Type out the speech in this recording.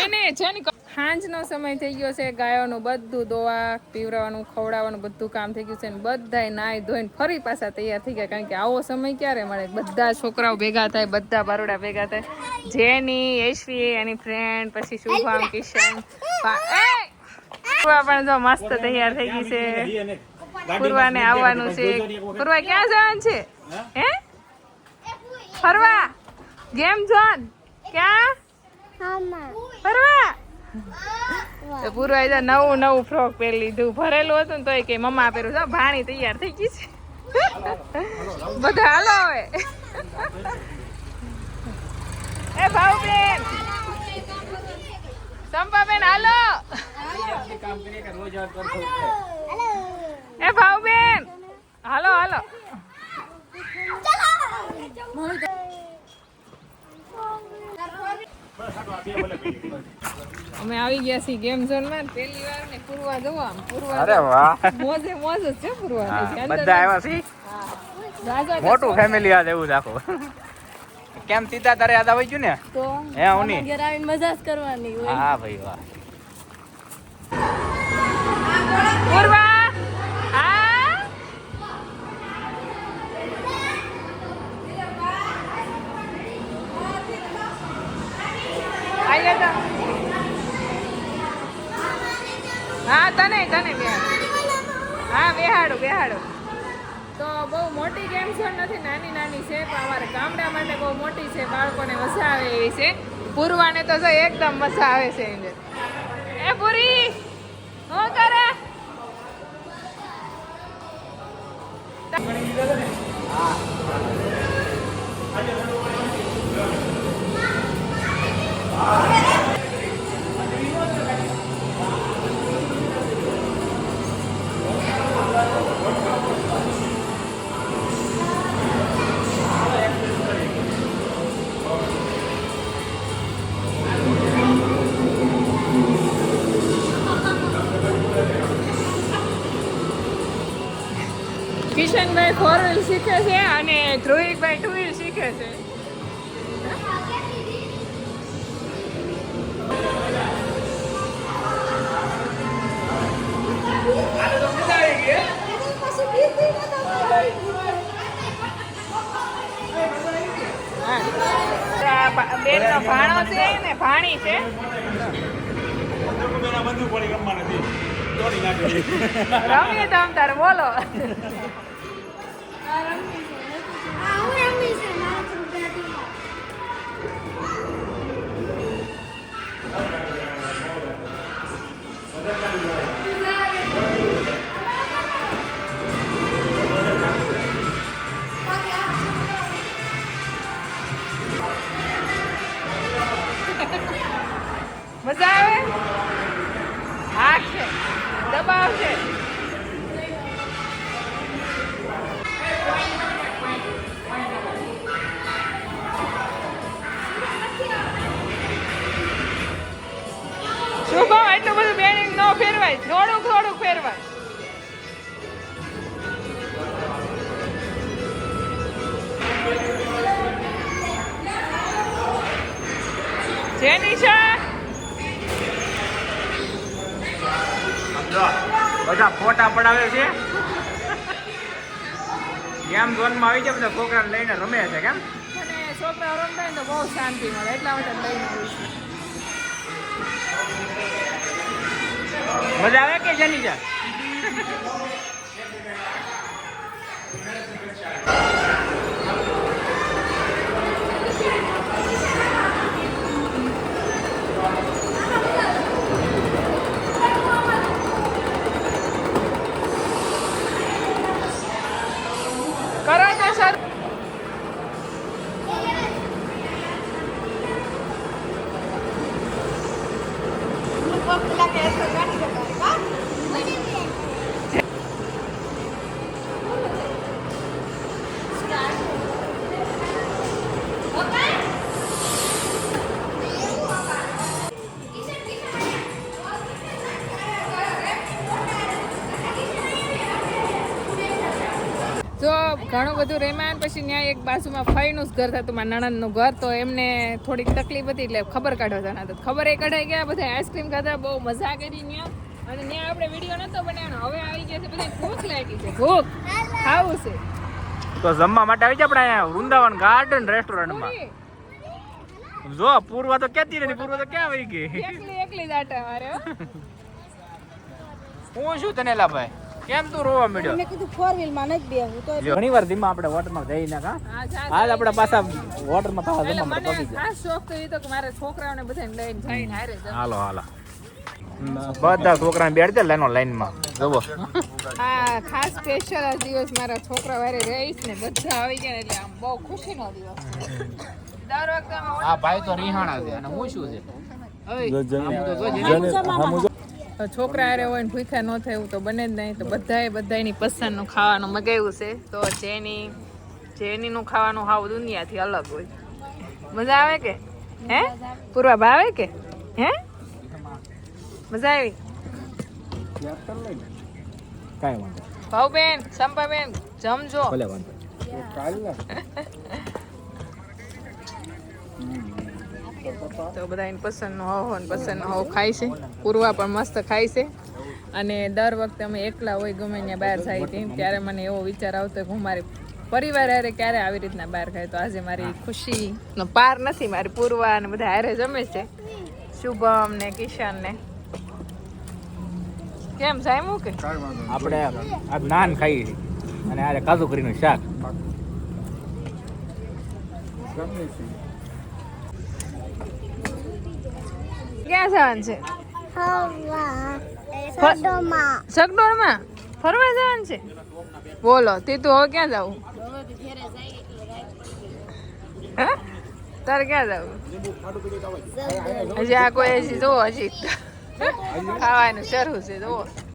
જેને છે ને સાંજનો સમય થઈ ગયો છે, ગાયોનું બધું દોવા પીવરાવાનું ખવડાવવાનું બધું કામ થઈ ગયું છે ને બધાય નાઈ ધોઈને ફરી પાછા તૈયાર થઈ ગયા, કારણ કે આવો સમય ક્યારે મળે, બધા છોકરાઓ ભેગા થાય, બધા બારોડા ભેગા થાય, જેની યશવી એની ફ્રેન્ડ પછી શુભમ કિશન પૂર્વા પણ જો મસ્ત તૈયાર થઈ ગઈ છે, પૂર્વાને આવવાનું છે, પૂર્વા ક્યાં જવાનું છે હે ફરવા ગેમ ઝોન ક્યાં ફરવા તો પૂર્વા નવું ફ્રોક પહેરી લીધું, ભરેલું હતું ને તોય કે મમ્મા પહેરું છો, ભાણી તૈયાર થઈ ગઈ છે બધા હાલો હવે એ ભાવબેન સંપાબેન હાલો એ ભાવબેન હાલો હાલો અમે આવી ગયા છીએ ગેમ ઝોન માં, પહેલી વાર ને પૂર્વા જોવા પૂર્વા અરે વાહ મોજે મોજ જ છે પૂર્વા બધા આવ્યા છે, હા મોટું ફેમિલી આ એવું રાખો કેમ સીધા તારે યાદ આવી ગયું ને તો હે ઓની ઘરે આવીને મજા જ કરવાની હોય, હા ભાઈ વાહ પૂર્વા હા તને બેહાડો તો બહુ મોટી ગેમ ઝોન નથી, નાની છે પણ અમારે ગામડા માટે બહુ મોટી છે, બાળકોને મજા આવે એવી છે, પૂર્વાને તો જો એકદમ મજા આવે છે એને એ પૂરી શું કરે કિશનભાઈ 4 વ્હીલ શીખે છે અને ધ્રુવિકભાઈ 2 વ્હીલ શીખે છે. બેન નો ભાણો છે ને ભાણી છે. રમીએ તમ તાર બોલો. મજા આવે? હાથ છે દબાવ છે. શુભમ એટલું બધું બેનિંગ ન ફેરવાય, થોડુંક ફેરવાય. જેનિશા બધા ફોટા પડાવે છે. ગેમ ઝોનમાં આવી જાય બધા છોકરાને લઈને રમે છે. કેમ અને છોકરા રમતા ને તો બહુ શાંતિ મળે, એટલા માટે લઈને આવી છે. મજા આવે કે જેનિશા? જો ઘણું બધું રેમાન પછી ત્યાં એક બાજુમાં ફઈનું જ ઘર થતું મારા નણંદનું ઘર, તો એમને થોડીક તકલીફ હતી એટલે ખબર કાઢવા જણા હતા. ખબર એ કઢાઈ ગયા, બધા આઈસ્ક્રીમ ખાધા, બહુ મજા કરી ત્યાં. અને ત્યાં આપણે વિડીયો નતો બનાવ્યો, હવે આવી ગયા છે બધા, ભૂખ લાગી છે, ભૂખ ખાવું છે. તો જમવા માટે આવી જાય આપણે અહીંયા વૃંદાવન ગાર્ડન રેસ્ટોરન્ટમાં. જો પૂર્વા તો કહેતી નથી, પૂર્વા તો ક્યાં વહી ગઈ? એકલી દાટા મારે હું શું તને લા ભાઈ, કેમ તું રોવા મળ્યો? મેં કીધું 4 વ્હીલ માં નથી બેહું તો ઘણી વાર ધીમા આપણે વોટરમાં જઈને કા હાલ આપણે પાછા વોટરમાં પાછા એટલે જમવા મને પગી જાય. ખાસ શોખ તો એ તો કે મારા છોકરાઓને બધાને લઈને જઈને હારે જવું. હાલો હાલો બધા છોકરાને બેડ દે લાઈનમાં જવો. આ ખાસ સ્પેશિયલ આ દિવસ મારા છોકરા વારે રહીશ ને બધા આવી ગયા ને એટલે આમ બહુ ખુશીનો દિવસ છે. દર વખતે અમે આ ભાઈ તો રીહાણા છે અને હું શું છે તો છોકરા હારે હોય ને ભૂખ્યા ન થાય એવું તો બને જ નહીં. તો બધાની પસંદનું ખાવાનું મગાવ્યું છે. તો જેનીનું ખાવાનું હાવ દુનિયાથી અલગ હોય. મજા આવે કે હે પૂર્વા ભાવે કે હે મજા આવી? કાઈ વાંધો ભાવબેન સંપાબેન જમજો. ભલે વાંધો તો બધાની પસંદનું હવો ને પસંદનું હવો ખાય છે. પૂર્વા પણ મસ્ત ખાય છે. અને દર વખતે અમે એકલા હોય ગમે ત્યાં બહાર જાય ત્યારે મને એવો વિચાર આવતો કે હું મારી પરિવાર હારે ક્યારે આવી રીતના બહાર ખાય. તો આજે મારી ખુશીનો પાર નથી. મારી પૂર્વા અને બધા હારે જમે છે, શુભમ ને કિશન ને. કેમ સાયમું કે આપણે આ નાન ખાઈ અને આ કાજુ કરીનું શાક. ક્યાં જવાનું છે? સગડોળમાં ફરવા જવાનું છે. બોલો તે તું હવે ક્યાં જવું? તારે ક્યાં જવું? હજી આ કોઈ હજી જોવો હજી ખાવાનું શરૂ છે જોવો.